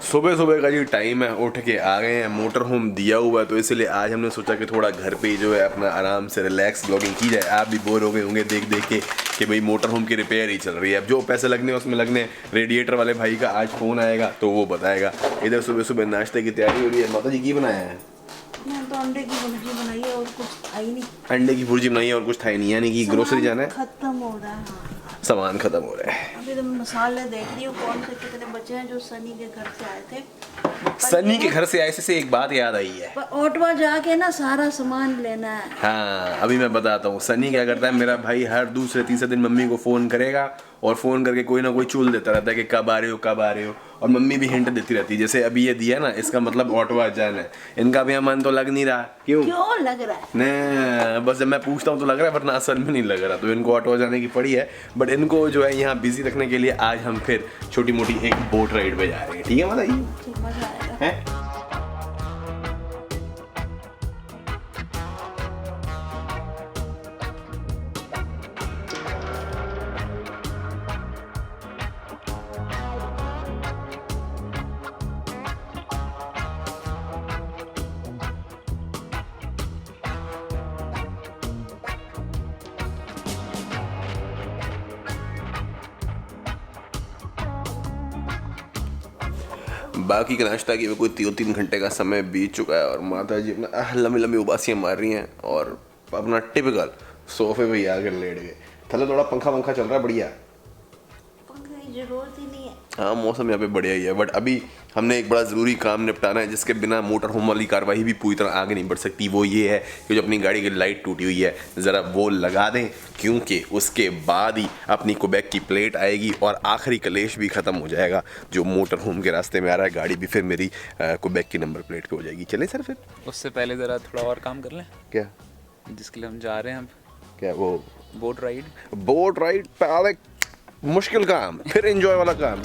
सुबह सुबह का जी टाइम है, उठ के आ गए हैं, मोटर होम दिया हुआ है, तो इसलिए आज हमने सोचा कि थोड़ा घर पे ही जो है अपना आराम से रिलैक्स ब्लॉगिंग की जाए। आप भी बोर हो गए होंगे देख देख के कि भाई मोटर होम की रिपेयर ही चल रही है, अब जो पैसे लगने हैं उसमें लगने। रेडिएटर वाले भाई का आज फ़ोन आएगा तो वो बताएगा। इधर सुबह सुबह नाश्ते की तैयारी हो रही है। माता जी की बनाया है? मैंने तो अंडे की भुर्जी बनाई है और कुछ था ही नहीं। अंडे की भुर्जी बनाई है और कुछ था ही नहीं, यानी कि ग्रोसरी जाना है, खत्म हो रहा है। सामान खत्म हो रहा है। अभी तो मैं मसाले देख रही हूँ कौन से कितने बचे हैं जो सनी के घर से आए थे। सनी के घर से ऐसे से एक बात याद आई है, पर ऑटवा जाके ना सारा सामान लेना है। हाँ अभी मैं बताता हूँ। सनी क्या करता है, मेरा भाई हर दूसरे तीसरे दिन मम्मी को फ़ोन करेगा और फ़ोन करके कोई ना कोई चूल देता रहता है कि कब आ रहे हो कब आ रहे हो, और मम्मी भी हिंट देती रहती है। जैसे अभी ये दिया ना, इसका मतलब ऑटवा जाना है। इनका भी मन तो लग नहीं रहा, क्यों लग रहा है न, बस जब मैं पूछता हूँ तो लग रहा है, वरना असल में नहीं लग रहा। तो इनको ऑटवा जाने की पड़ी है, बट इनको जो है यहाँ बिजी रखने के लिए आज हम फिर छोटी मोटी एक बोट राइड पे जा रहे हैं। ठीक है बताइए, मजा आएगा है? बाकी का नाश्ता की कोई 3 घंटे का समय बीत चुका है और माता जी अपना लंबी लंबी उबासियाँ मार रही हैं और अपना टिपिकल सोफे पे ही आकर लेट गए। थले थोड़ा पंखा वंखा चल रहा है बढ़िया। पंखे की जरूरत ही नहीं है। हाँ मौसम यहाँ पे बढ़िया ही है, बट अभी हमने एक बड़ा ज़रूरी काम निपटाना है जिसके बिना मोटर होम वाली कार्रवाई भी पूरी तरह आगे नहीं बढ़ सकती। वो ये है कि जो अपनी गाड़ी की लाइट टूटी हुई है ज़रा वो लगा दें, क्योंकि उसके बाद ही अपनी कुबैक की प्लेट आएगी और आखिरी कलेश भी ख़त्म हो जाएगा जो मोटर होम के रास्ते में आ रहा है। गाड़ी भी फिर मेरी कुबैक की नंबर प्लेट पे हो जाएगी। चलें सर फिर? उससे पहले ज़रा थोड़ा और काम कर लें। क्या? जिसके लिए हम जा रहे हैं अब, क्या वो बोट राइड? बोट राइड पहले मुश्किल काम, फिर एंजॉय वाला काम।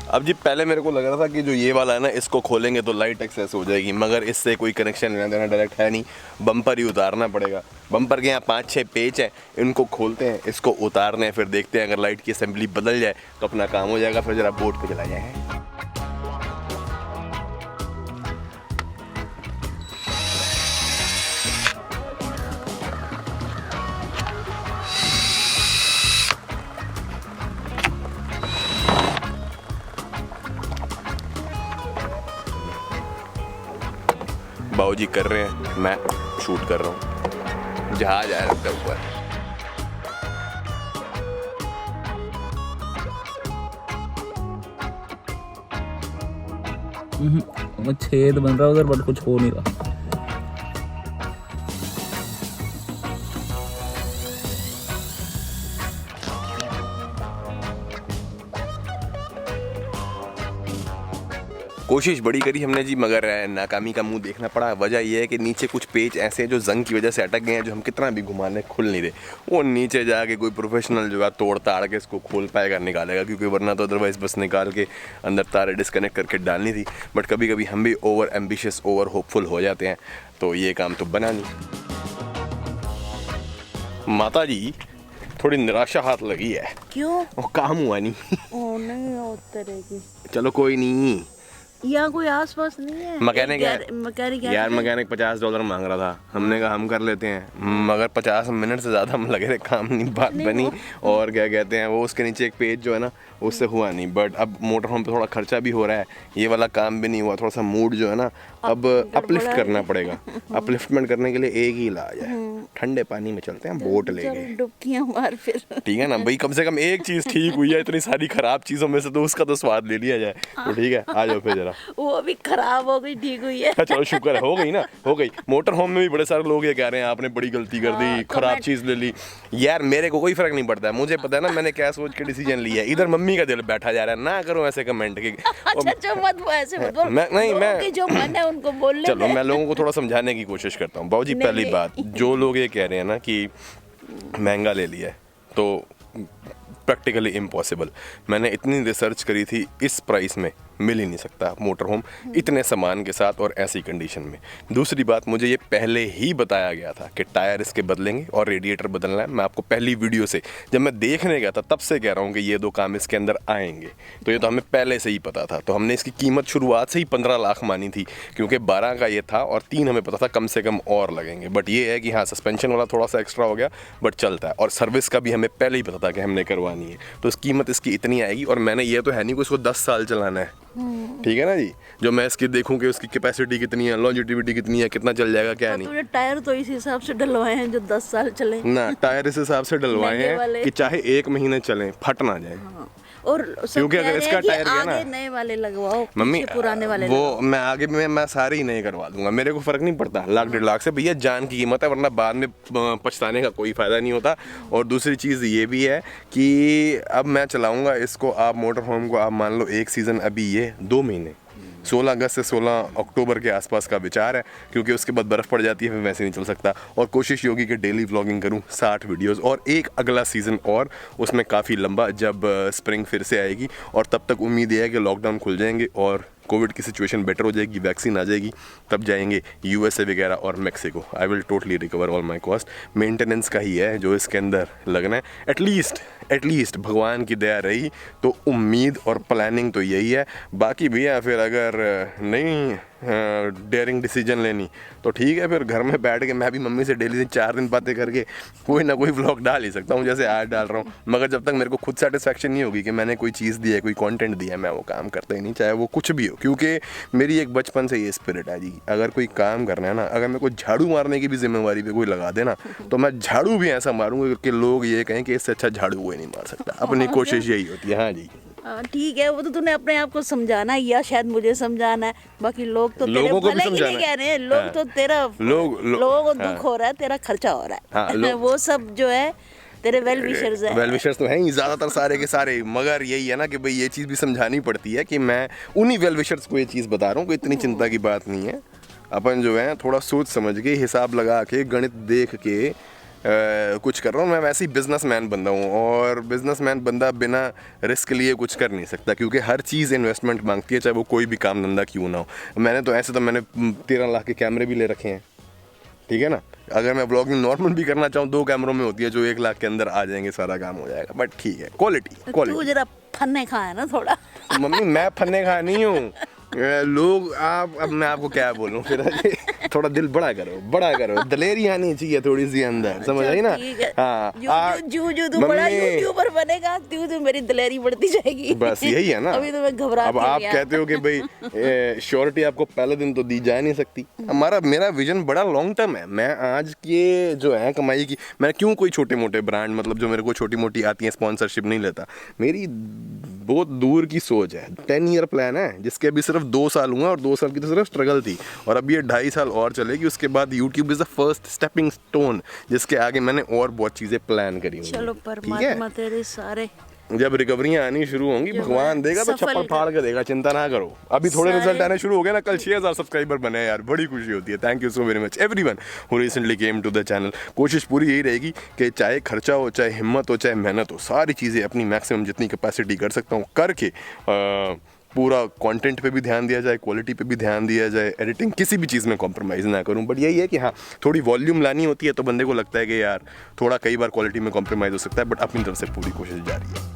अब जी पहले मेरे को लग रहा था कि जो ये वाला है ना, इसको खोलेंगे तो लाइट एक्सेस हो जाएगी, मगर इससे कोई कनेक्शन लेना देना डायरेक्ट है नहीं। बम्पर ही उतारना पड़ेगा। बम्पर के यहाँ 5-6 पेच हैं, इनको खोलते हैं, इसको उतारने हैं, फिर देखते हैं अगर लाइट की असेंबली बदल जाए तो अपना काम हो जाएगा। फिर ज़रा बोट पे चला जाए। बाबूजी कर रहे हैं, मैं शूट कर रहा हूँ। जहाज आया लगता है ऊपर। छेद बन रहा है उधर, बट कुछ हो नहीं रहा। कोशिश बड़ी करी हमने जी, मगर नाकामी का मुंह देखना पड़ा। वजह यह है कि नीचे कुछ पेच ऐसे हैं जो जंग की वजह से अटक गए हैं, जो हम कितना भी घुमाने खुल नहीं रहे। वो नीचे जाके कोई प्रोफेशनल जो है तोड़ ताड़ के इसको खोल पाएगा, निकालेगा, क्योंकि वरना तो अदरवाइज़ बस निकाल के अंदर तारे डिस्कनेक्ट करके डालनी थी। बट कभी कभी हम भी ओवर एम्बिशियस, ओवर होपफुल हो जाते हैं, तो ये काम तो बना नहीं। माता जी थोड़ी निराशा हाथ लगी है। क्यों? वो काम हुआ नहीं। ओ नहीं हो तरह चलो कोई नहीं, यहाँ कोई आसपास नहीं है। मैकेनिक यार, मैकेनिक $50 मांग रहा था। हमने कहा हम कर लेते हैं, मगर 50 मिनट से ज़्यादा हम लगे थे, काम नहीं बात बनी। और क्या कहते हैं, वो उसके नीचे एक पेज जो है ना, उससे हुआ नहीं। बट अब मोटर होम पे थोड़ा खर्चा भी हो रहा है, ये वाला काम भी नहीं हुआ। थोड़ा सा मूड जो है ना अब अपलिफ्ट करना पड़ेगा। अपलिफ्टमेंट करने के लिए एक ही इलाज है, ठंडे पानी में चलते हैं, बोट लेके डुबकियां मार फिर। ठीक है ना भाई, कम से कम एक चीज़ ठीक हुई है, इतनी सारी खराब चीज़ों में से तो उसका तो स्वाद ले लिया जाए। तो ठीक है, आ जाओ फिर जरा। वो भी खराब हो गई, ठीक हुई है। चलो शुक्र है, हो गई ना, हो गई। मोटर होम में भी बड़े सारे लोग ये कह रहे हैं आपने बड़ी गलती कर दी, खराब चीज़ ले ली। यार मेरे को कोई फर्क नहीं पड़ता है, मुझे पता है ना मैंने क्या सोच के डिसीजन लिया है। इधर मम्मी का दिल बैठा जा रहा है, ना करो ऐसे कमेंट के। अच्छा मत वो ऐसे मत बोल। मैं जो मन है उनको बोल ले। चलो मैं लोगों को थोड़ा समझाने की कोशिश करता हूँ। बाबूजी पहली बात, जो लोग ये कह रहे हैं ना कि महंगा ले लिया है, तो प्रैक्टिकली इम्पॉसिबल। मैंने इतनी रिसर्च करी थी इस प्राइस में मिल ही नहीं सकता मोटर होम इतने सामान के साथ और ऐसी कंडीशन में। दूसरी बात, मुझे ये पहले ही बताया गया था कि टायर इसके बदलेंगे और रेडिएटर बदलना है। मैं आपको पहली वीडियो से जब मैं देखने गया था तब से कह रहा हूँ कि ये 2 काम इसके अंदर आएंगे, तो ये तो हमें पहले से ही पता था। तो हमने इसकी कीमत शुरुआत से ही 15 लाख मानी थी, क्योंकि 12 का ये था और 3 हमें पता था कम से कम और लगेंगे। बट ये है कि हाँ, सस्पेंशन वाला थोड़ा सा एक्स्ट्रा हो गया बट चलता है, और सर्विस का भी हमें पहले ही पता था कि हमने करवानी है, तो इस कीमत इसकी इतनी आएगी। और मैंने ये तो है नहीं कि उसको 10 साल चलाना है, ठीक है ना जी। जो मैं इसकी देखूं कि उसकी कैपेसिटी कितनी है, लॉन्जिटिविटी कितनी है, कितना चल जाएगा क्या नहीं। तूने टायर तो इस हिसाब से डलवाए हैं जो 10 साल चले ना, टायर इस हिसाब से डलवाए महंगे हैं वाले। कि चाहे 1 महीने चलें, फट ना जाए। हाँ। और सब क्योंकि कह अगर रहे इसका हैं कि टायर गया ना, आगे नए वाले लगवाओ, मम्मी पीछे पुराने वाले वो लगवाओ। मैं आगे में मैं सारे ही नए करवा दूंगा, मेरे को फर्क नहीं पड़ता 1 लाख 1.5 लाख से। भैया जान की कीमत है, वरना बाद में पछताने का कोई फायदा नहीं होता। और दूसरी चीज़ ये भी है कि अब मैं चलाऊंगा इसको, आप मोटर होम को आप मान लो 1 सीज़न, अभी ये 2 महीने 16 अगस्त से 16 अक्टूबर के आसपास का विचार है, क्योंकि उसके बाद बर्फ़ पड़ जाती है, फिर वैसे नहीं चल सकता। और कोशिश होगी कि डेली व्लॉगिंग करूं, 60 वीडियोस और एक अगला सीज़न, और उसमें काफ़ी लंबा, जब स्प्रिंग फिर से आएगी। और तब तक उम्मीद है कि लॉकडाउन खुल जाएंगे और कोविड की सिचुएशन बेटर हो जाएगी, वैक्सीन आ जाएगी, तब जाएंगे यूएसए वगैरह और Mexico. I will totally recover all my cost. Maintenance का ही है जो इसके अंदर लगना है। एटलीस्ट भगवान की दया रही तो उम्मीद और प्लानिंग तो यही है। बाकी भैया फिर अगर नहीं डेयरिंग डिसीजन लेनी तो ठीक है, फिर घर में बैठ के मैं भी मम्मी से डेली से 4 दिन बातें करके कोई ना कोई व्लॉग डाल ही सकता हूँ, जैसे आज डाल रहा हूँ। मगर जब तक मेरे को खुद सेटिस्फेक्शन नहीं होगी कि मैंने कोई चीज़ दी है, कोई कंटेंट दिया है, मैं वो काम करता ही नहीं, चाहे वो कुछ भी हो। क्योंकि मेरी एक बचपन से ये स्पिरिट है जी, अगर कोई काम करना है ना, अगर मेरे को झाड़ू मारने की भी जिम्मेवारी पे कोई लगा देना, तो मैं झाड़ू भी ऐसा मारूंगा कि लोग ये कहें कि इससे अच्छा झाड़ू कोई नहीं मार सकता। अपनी कोशिश यही होती है। हाँ जी, ठीक है, वो तो तूने अपने आप को समझाना है या शायद मुझे समझाना है। बाकी लोग तो तेरे लोगों को भी भले के लिए समझाना है। कह रहे हैं, लोग हाँ। तो तेरा लोगों को दुख हो रहा है, तेरा खर्चा हो रहा है। हाँ, वो सब जो है तेरे वेल विशर्स है। वेल विशर्स तो हैं ही ज़्यादातर सारे के सारे, मगर यही है ना कि भाई ये चीज़ भी समझानी पड़ती है कि मैं उन्हीं वेल विशर्स को ये चीज़ बता रहा हूँ कि इतनी चिंता की बात नहीं है। अपन जो है थोड़ा सोच समझ के, हिसाब लगा के, गणित देख के कुछ कर रहा हूँ। मैं वैसे ही बिजनेसमैन बंदा हूँ, और बिजनेसमैन बंदा बिना रिस्क लिए कुछ कर नहीं सकता, क्योंकि हर चीज़ इन्वेस्टमेंट मांगती है, चाहे वो कोई भी काम धंधा क्यों ना हो। मैंने तो ऐसे तो मैंने 13 लाख के कैमरे भी ले रखे हैं, ठीक है ना। अगर मैं ब्लॉगिंग नॉर्मल भी करना चाहूँ 2 कैमरों में होती है जो 1 लाख के अंदर आ जाएंगे, सारा काम हो जाएगा। बट ठीक है, क्वालिटी तू जरा फन्ने खा है ना थोड़ा। मम्मी मैं फन्ने खा नहीं हूँ। लोग आप, अब मैं आपको क्या बोलूं फिर। थोड़ा दिल बड़ा करो, दलेरी आनी चाहिए थोड़ी सी अंदर, समझ आई ना। हाँ, जो तू बड़ा यूट्यूबर बनेगा, तू मेरी दलेरी बढ़ती जाएगी। बस यही है ना। अभी तो मैं घबरा। अब आप कहते हो कि भाई श्योरिटी आपको पहले दिन तो दी जा नहीं सकती। मेरा विजन बड़ा लॉन्ग टर्म है। मैं आज के जो है कमाई की, मैं क्यों कोई छोटे मोटे ब्रांड, मतलब जो मेरे को छोटी मोटी आती है, स्पॉन्सरशिप नहीं लेता। मेरी बहुत दूर की सोच है, 10 ईयर प्लान है, जिसके अभी सिर्फ 2 साल हुआ, और 2 साल की तो सिर्फ स्ट्रगल थी, और अब ये 2.5 साल और चलेगी। उसके बाद YouTube is the first stepping stone, जिसके आगे मैंने और बहुत चीजें प्लान करी हुई। चलो परमात्मा तेरे सारे, जब रिकवरियां आनी शुरू होंगी, भगवान देगा तो छप्पर फाड़ के देगा, चिंता ना करो। अभी थोड़े रिजल्ट आने शुरू हो गए ना, कल 6000 सब्सक्राइबर बने यार, बड़ी खुशी होती है। Thank you so very much everyone who recently came to the channel. कोशिश पूरी यही रहेगी कि चाहे खर्चा हो, चाहे हिम्मत हो, चाहे मेहनत हो, सारी चीज़ें अपनी मैक्सिमम जितनी कैपेसिटी कर सकता हूँ करके पूरा कंटेंट पे भी ध्यान दिया जाए, क्वालिटी पे भी ध्यान दिया जाए, एडिटिंग, किसी भी चीज़ में कॉम्प्रोमाइज़ ना करूं। बट यही है कि हाँ, थोड़ी वॉल्यूम लानी होती है, तो बंदे को लगता है कि यार थोड़ा कई बार क्वालिटी में कॉम्प्रोमाइज़ हो सकता है, बट अपनी तरफ से पूरी कोशिश जारी है।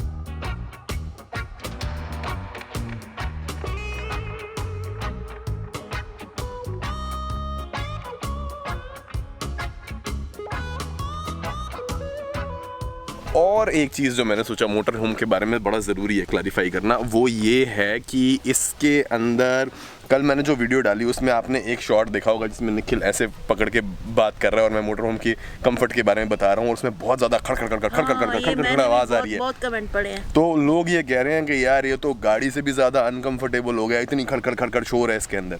और एक चीज़ जो मैंने सोचा मोटर होम के बारे में बड़ा ज़रूरी है क्लैरिफाई करना, वो ये है कि इसके अंदर कल मैंने जो वीडियो डाली उसमें आपने एक शॉट देखा होगा जिसमें निखिल ऐसे पकड़ के बात कर रहा है और मैं मोटर होम की कंफर्ट के बारे में बता रहा हूँ, और उसमें बहुत ज़्यादा खड़ आवाज़ आ रही है। बहुत कमेंट पड़े हैं। तो लोग ये कह रहे हैं कि यार ये तो गाड़ी से भी ज़्यादा अनकंफर्टेबल हो गया, इतनी खड़ शोर है इसके अंदर।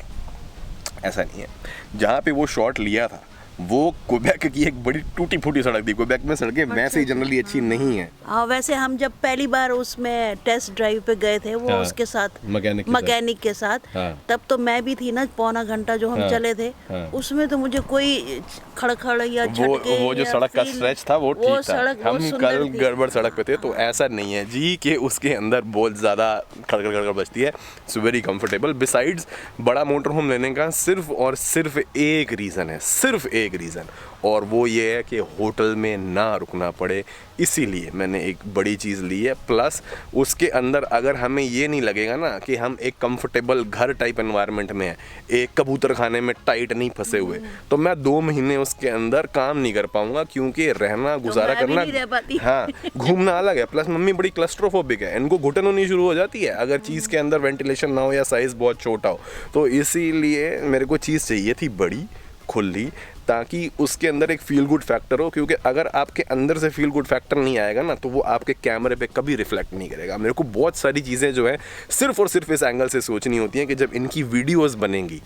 ऐसा नहीं है। जहाँ पे वो शॉट लिया था वो क्वेबेक की एक बड़ी टूटी फूटी सड़क थी। क्वेबेक में सड़कें वैसे ही जनरली अच्छी नहीं है। हाँ, वैसे हम जब पहली बार उसमें टेस्ट ड्राइव पे गए थे वो हाँ, उसके साथ मैकेनिक के साथ हाँ, तब तो मैं भी थी ना, पौना घंटा जो हम हाँ, चले थे हाँ, उसमें तो मुझे कोई खड़खड़ या झटके वो जो या सड़क का फील- स्ट्रेच था वो ठीक था। सड़क हम बहुत कल सुंदर थी। गड़बड़ सड़क पे थे तो ऐसा नहीं है जी कि उसके अंदर बहुत ज़्यादा खड़खड़ खड़खड़ बजती है। So very comfortable. बिसाइड्स बड़ा मोटर होम लेने का सिर्फ और सिर्फ एक रीज़न है, सिर्फ एक रीज़न, और वो ये है कि होटल में ना रुकना पड़े। इसीलिए मैंने एक बड़ी चीज़ ली है। प्लस उसके अंदर अगर हमें ये नहीं लगेगा ना कि हम एक कंफर्टेबल घर टाइप एनवायरनमेंट में है, एक कबूतर खाने में टाइट नहीं फंसे हुए, तो मैं 2 महीने उसके अंदर काम नहीं कर पाऊंगा, क्योंकि रहना गुजारा मैं भी करना नहीं रह पाती। हाँ, घूमना अलग है। प्लस मम्मी बड़ी क्लस्ट्रोफोबिक है, इनको घुटन होनी शुरू हो जाती है अगर चीज़ के अंदर वेंटिलेशन ना हो या साइज़ बहुत छोटा हो। तो इसीलिए मेरे को चीज़ चाहिए थी बड़ी, खुली, ताकि उसके अंदर एक फील गुड फैक्टर हो। क्योंकि अगर आपके अंदर से फील गुड फैक्टर नहीं आएगा ना तो वो आपके कैमरे पे कभी रिफ्लेक्ट नहीं करेगा। मेरे को बहुत सारी चीज़ें जो है सिर्फ और सिर्फ इस एंगल से सोचनी होती हैं कि जब इनकी वीडियोस बनेंगी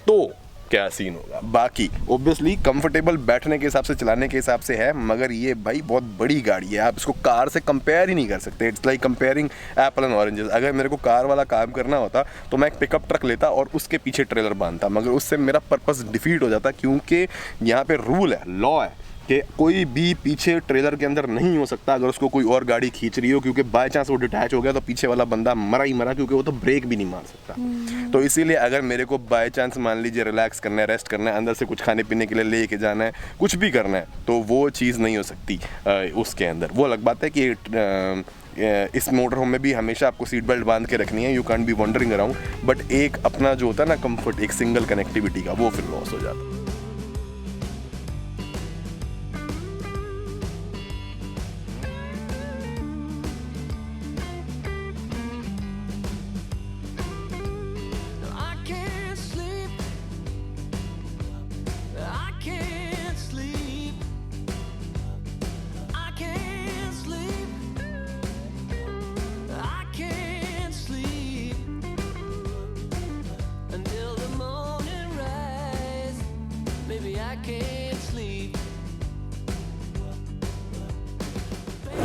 तो क्या सीन होगा। बाकी ऑब्वियसली कंफर्टेबल बैठने के हिसाब से, चलाने के हिसाब से है, मगर ये भाई बहुत बड़ी गाड़ी है, आप इसको कार से कंपेयर ही नहीं कर सकते। It's like comparing Apple and oranges. अगर मेरे को कार वाला काम करना होता तो मैं एक पिकअप ट्रक लेता और उसके पीछे ट्रेलर बांधता, मगर उससे मेरा पर्पस डिफीट हो जाता, क्योंकि यहाँ पे रूल है, लॉ है कि कोई भी पीछे ट्रेलर के अंदर नहीं हो सकता अगर उसको कोई और गाड़ी खींच रही हो, क्योंकि बाय चांस वो डिटैच हो गया तो पीछे वाला बंदा मरा ही मरा, क्योंकि वो तो ब्रेक भी नहीं मार सकता। तो इसीलिए अगर मेरे को बाय चांस मान लीजिए रिलैक्स करना है, रेस्ट करना है, अंदर से कुछ खाने पीने के लिए लेके जाना है, कुछ भी करना है, तो वो चीज़ नहीं हो सकती उसके अंदर। वो अलग बात है कि इस मोटर होम में भी हमेशा आपको सीट बेल्ट बांध के रखनी है, you can't be wondering around, but एक अपना जो होता है ना कंफर्ट, एक सिंगल कनेक्टिविटी का, वो फिर लॉस हो जाता है। I can't sleep. I can't sleep. I can't sleep. I can't sleep until the morning rise. Maybe I can't sleep.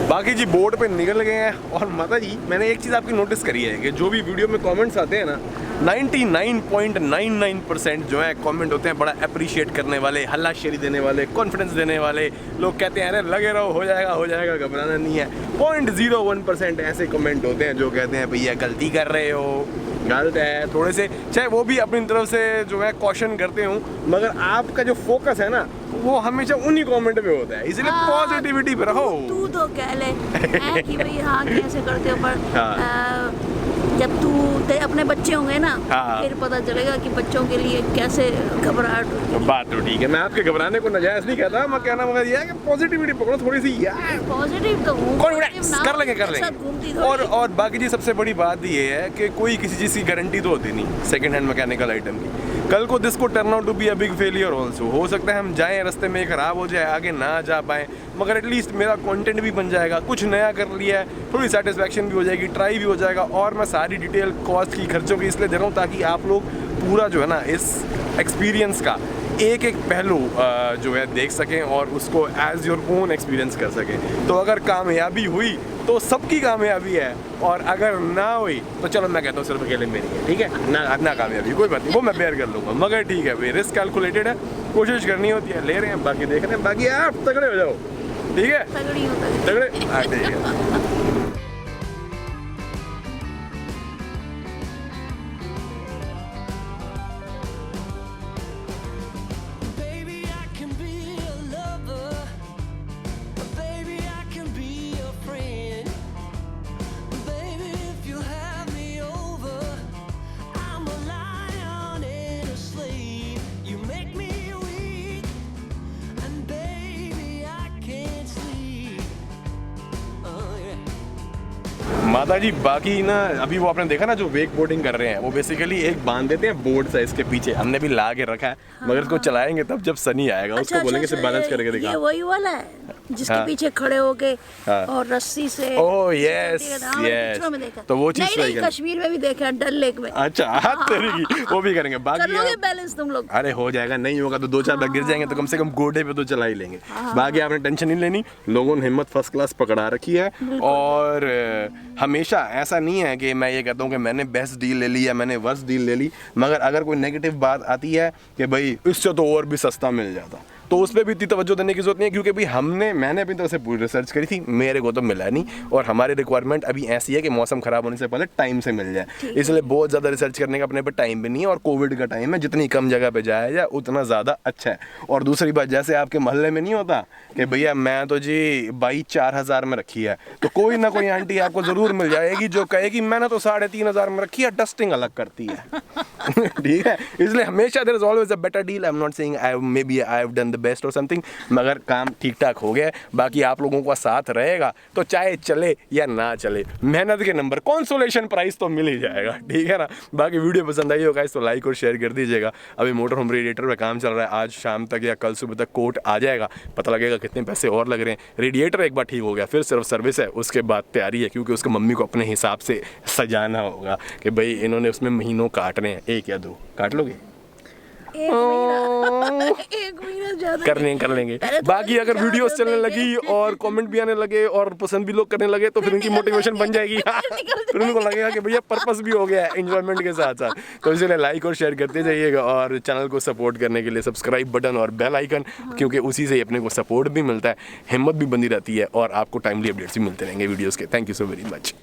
बाकी जी बोर्ड पे निकल गए हैं। और माता जी, मैंने एक चीज़ आपकी नोटिस करी है कि जो भी वीडियो में कमेंट्स आते हैं ना, 99.99% जो है कमेंट होते हैं बड़ा अप्रिशिएट करने वाले, हल्लाशेरी देने वाले, कॉन्फिडेंस देने वाले। लोग कहते हैं अरे लगे रहो, हो जाएगा, घबराना नहीं है। 0.01% ऐसे कमेंट होते हैं जो कहते हैं भैया गलती कर रहे हो, गलत है, थोड़े से चाहे वो भी अपनी तरफ से जो है कॉशन करते हूँ, मगर आपका जो फोकस है ना वो हमेशा उन्हीं कमेंट पे होता है, इसलिए पॉजिटिविटी पे रहो। तू तो कह ले हैं कि भाई हाँ कैसे करते हो, पर हाँ। जब तू अपने बच्चे होंगे ना हाँ। फिर पता चलेगा कि बच्चों के लिए कैसे घबराहट होती है। बात तो ठीक है, मैं आपके घबराने को नाजायज नहीं कहता, मैं कहना मगर ये है कि पॉजिटिविटी पकड़ो थोड़ी सी यार, पॉजिटिव तो हूँ, कॉन्फिडेंस कर लेंगे घूमती थोड़ी। और बाकी जी सबसे बड़ी बात ये है कि कोई किसी चीज़ की गारंटी तो होती नहीं सेकंड हैंड मैकेनिकल आइटम की। कल को दिस को turn out to be a big failure also. हो सकता है हम जाएं, रास्ते में खराब हो जाए, आगे ना जा पाएँ, मगर एटलीस्ट मेरा कंटेंट भी बन जाएगा, कुछ नया कर लिया है, थोड़ी सेटिस्फैक्शन भी हो जाएगी, ट्राई भी हो जाएगा। और मैं सारी डिटेल कॉस्ट की, खर्चों की इसलिए दे रहा हूँ ताकि आप लोग पूरा जो है ना इस एक्सपीरियंस का एक एक पहलू जो है देख सकें और उसको एज योर ओन एक्सपीरियंस कर सकें। तो अगर कामयाबी हुई तो सबकी कामयाबी है, और अगर ना हुई तो चलो मैं कहता हूँ सिर्फ अकेले मेरी है, ठीक है ना कामयाबी कोई बात नहीं, वो मैं बेयर कर लूँगा, मगर ठीक है भाई, रिस्क कैलकुलेटेड है, कोशिश करनी होती है, ले रहे हैं, बाकी देख रहे हैं, बाकी आप तगड़े हो जाओ, ठीक है, तगड़ी होता है। तगड़े, हाँ ठीक है। Baby, I can be a lover. Baby, I can be your friend. Baby, if you have me over, I'm a lion in a slave. You make me weak, and baby, I can't sleep. Oh yeah. माता जी बाकी ना अभी वो आपने देखा ना जो वेक boarding कर रहे हैं, वो बेसिकली एक बांध देते हैं बोर्ड सा इसके पीछे, हमने भी ला के रखा है, मगर इसको चलाएंगे तब जब सनी आएगा, उसको बोलेंगे सिर्फ बैलेंस करके दिखा। ये वही वाला है जिसके हाँ। पीछे खड़े होके हाँ। और रस्सी से ओह, yes, हाँ, मैंने yes। पिक्चरों में देखा। तो वो चीज़ नहीं try नहीं करनी। कश्मीर में भी देखा है, डल लेक में। अच्छा, हाथ तेरी वो भी करेंगे। कर बाकी लोगे आप- बैलेंस तुम लोग? अरे हो जाएगा, नहीं होगा तो 2-4 बार गिर जाएंगे तो कम से कम गोडे पे तो चला ही लेंगे। बाकी आपने टेंशन नहीं लेनी, लोगों ने हिम्मत फर्स्ट क्लास पकड़ा रखी है। और हमेशा ऐसा नहीं है कि मैं ये कहता हूँ कि मैंने बेस्ट डील ले ली या मैंने वर्स्ट डील ले ली, मगर अगर कोई नेगेटिव बात आती है कि भाई इससे तो और भी सस्ता मिल जाता, तो उस पर भी इतनी तवज्जो देने की जरूरत नहीं है, क्योंकि भाई मैंने अपनी तरफ से पूरी रिसर्च करी थी, मेरे को तो मिला नहीं। और हमारी रिक्वायरमेंट अभी ऐसी है कि मौसम खराब होने से पहले टाइम से मिल जाए, इसलिए बहुत ज़्यादा रिसर्च करने का अपने पे टाइम भी नहीं है। और कोविड का टाइम है, जितनी कम जगह पे जाया जाए उतना ज़्यादा अच्छा है। और दूसरी बात, जैसे आपके मोहल्ले में नहीं होता कि भैया मैं तो जी बाई 4,000 में रखी है, तो कोई ना कोई आंटी आपको ज़रूर मिल जाएगी जो कहेगी मैंने तो 3,500 में रखी है, डस्टिंग अलग करती है। ठीक है, इसलिए हमेशा there is always a better deal. I am not saying I have done the best और समथिंग, मगर काम ठीक ठाक हो गया। बाकी आप लोगों का साथ रहेगा तो चाहे चले या ना चले, मेहनत के नंबर कंसोलेशन प्राइस तो मिल ही जाएगा। ठीक है ना। बाकी वीडियो पसंद आई होगा तो लाइक और शेयर कर दीजिएगा। अभी मोटर होम रेडिएटर पे काम चल रहा है, आज शाम तक या कल सुबह तक कोट आ जाएगा, पता लगेगा कितने पैसे और लग रहे हैं। रेडिएटर एक बार ठीक हो गया फिर सिर्फ सर्विस है, उसके बाद तैयारी है, क्योंकि उसके मम्मी को अपने हिसाब से सजाना होगा कि भाई इन्होंने उसमें महीनों काटने हैं, 1 या 2 काट लोगे। एक महीना एक महीना ज्यादा कर नहीं। लेंगे। पहले तो बाकी अगर चार वीडियोस तो चलने देंगे। लगी और कमेंट भी आने लगे और पसंद भी लोग करने लगे तो फिर उनकी मोटिवेशन बन जाएगी। फिर उनको लगेगा कि भैया पर्पस भी हो गया है एंजॉयमेंट के साथ साथ। तो इसलिए लाइक और शेयर करते जाइएगा और चैनल को सपोर्ट करने के लिए सब्सक्राइब बटन और बेल आइकन, क्योंकि उसी से अपने को सपोर्ट भी मिलता है, हिम्मत भी बनी रहती है और आपको टाइमली अपडेट्स भी मिलते रहेंगे वीडियोज़ के। Thank you so very much.